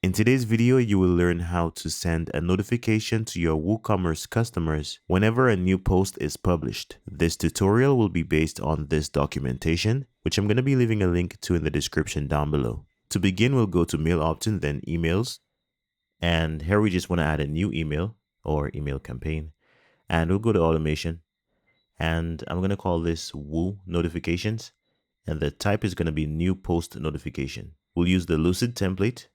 In today's video, you will learn how to send a notification to your WooCommerce customers whenever a new post is published. This tutorial will be based on this documentation, which I'm going to be leaving a link to in the description down below. To begin, we'll go to mail opt-in, then emails. And here we just want to add a new email or email campaign. And we'll go to automation. And I'm going to call this Woo notifications. And the type is going to be new post notification. We'll use the Lucid template.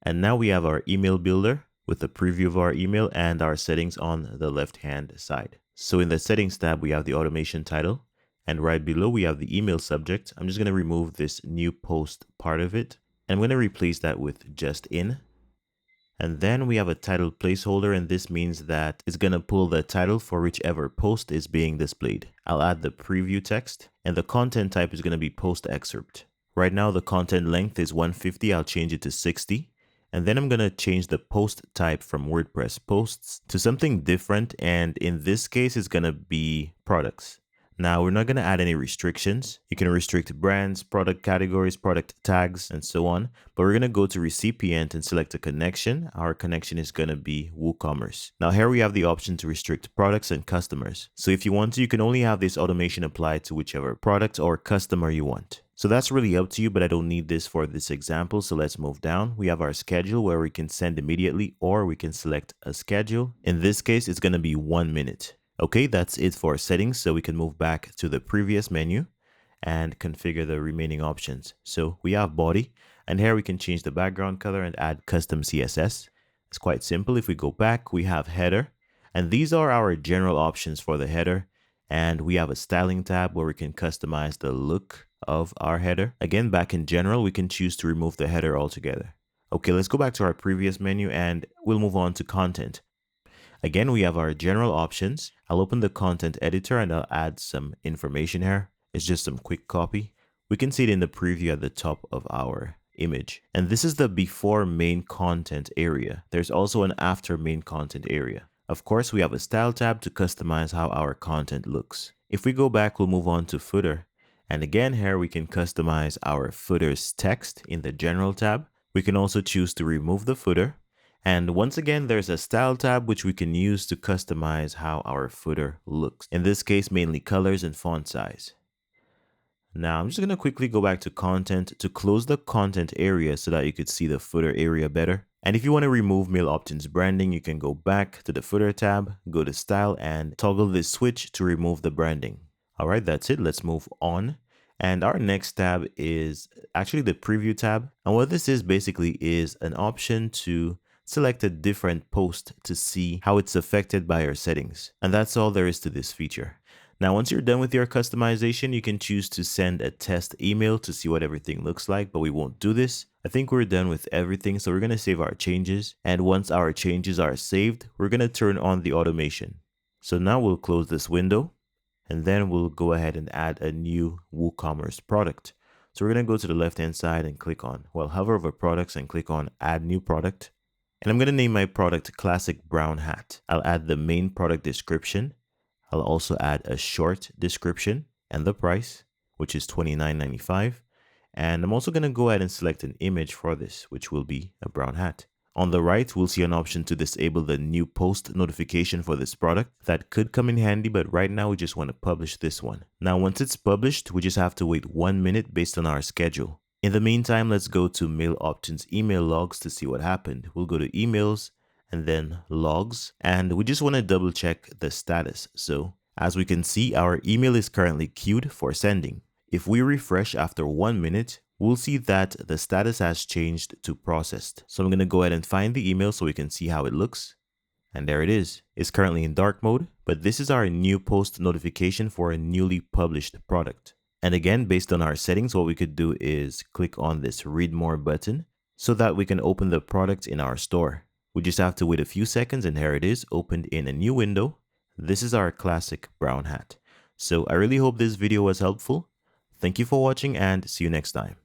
And now we have our email builder with a preview of our email and our settings on the left-hand side. So in the settings tab, we have the automation title, and right below we have the email subject. I'm just going to remove this new post part of it. And I'm going to replace that with just in. And then we have a title placeholder, and this means that it's going to pull the title for whichever post is being displayed. I'll add the preview text, and the content type is going to be post excerpt. Right now the content length is 150. I'll change it to 60. And then I'm going to change the post type from WordPress posts to something different. And in this case, it's going to be products. Now, we're not going to add any restrictions. You can restrict brands, product categories, product tags, and so on. But we're going to go to recipient and select a connection. Our connection is going to be WooCommerce. Now, here we have the option to restrict products and customers. So if you want to, you can only have this automation applied to whichever product or customer you want. So that's really up to you, but I don't need this for this example. So let's move down. We have our schedule where we can send immediately, or we can select a schedule. In this case, it's going to be 1 minute. Okay, that's it for settings. So we can move back to the previous menu and configure the remaining options. So we have body, and here we can change the background color and add custom CSS. It's quite simple. If we go back, we have header, and these are our general options for the header. And we have a styling tab where we can customize the look of our header. Again, back in general, we can choose to remove the header altogether. Okay, let's go back to our previous menu and we'll move on to content. Again, we have our general options. I'll open the content editor and I'll add some information here. It's just some quick copy. We can see it in the preview at the top of our image. And this is the before main content area. There's also an after main content area. Of course, we have a style tab to customize how our content looks. If we go back, we'll move on to footer. And again, here we can customize our footer's text in the general tab. We can also choose to remove the footer. And once again, there's a style tab which we can use to customize how our footer looks. In this case, mainly colors and font size. Now, I'm just going to quickly go back to content to close the content area so that you could see the footer area better. And if you want to remove mail opt-in's branding, you can go back to the footer tab, go to style and toggle this switch to remove the branding. All right, that's it. Let's move on. And our next tab is actually the preview tab. And what this is basically is an option to select a different post to see how it's affected by your settings. And that's all there is to this feature. Now, once you're done with your customization, you can choose to send a test email to see what everything looks like, but we won't do this. I think we're done with everything, so we're going to save our changes. And once our changes are saved, we're going to turn on the automation. So now we'll close this window, and then we'll go ahead and add a new WooCommerce product. So we're going to go to the left-hand side and click on, hover over products and click on add new product. And I'm going to name my product Classic Brown Hat. I'll add the main product description. I'll also add a short description and the price, which is $29.95. And I'm also going to go ahead and select an image for this, which will be a brown hat. On the right, we'll see an option to disable the new post notification for this product. That could come in handy, but right now we just want to publish this one. Now, once it's published, we just have to wait 1 minute based on our schedule. In the meantime, let's go to mail opt-in's email logs to see what happened. We'll go to emails and then logs, and we just want to double check the status. So as we can see, our email is currently queued for sending. If we refresh after 1 minute, we'll see that the status has changed to processed. So I'm going to go ahead and find the email so we can see how it looks. And there it is. It's currently in dark mode, but this is our new post notification for a newly published product. And again, based on our settings, what we could do is click on this read more button so that we can open the product in our store. We just have to wait a few seconds, and here it is opened in a new window. This is our classic brown hat. So I really hope this video was helpful. Thank you for watching and see you next time.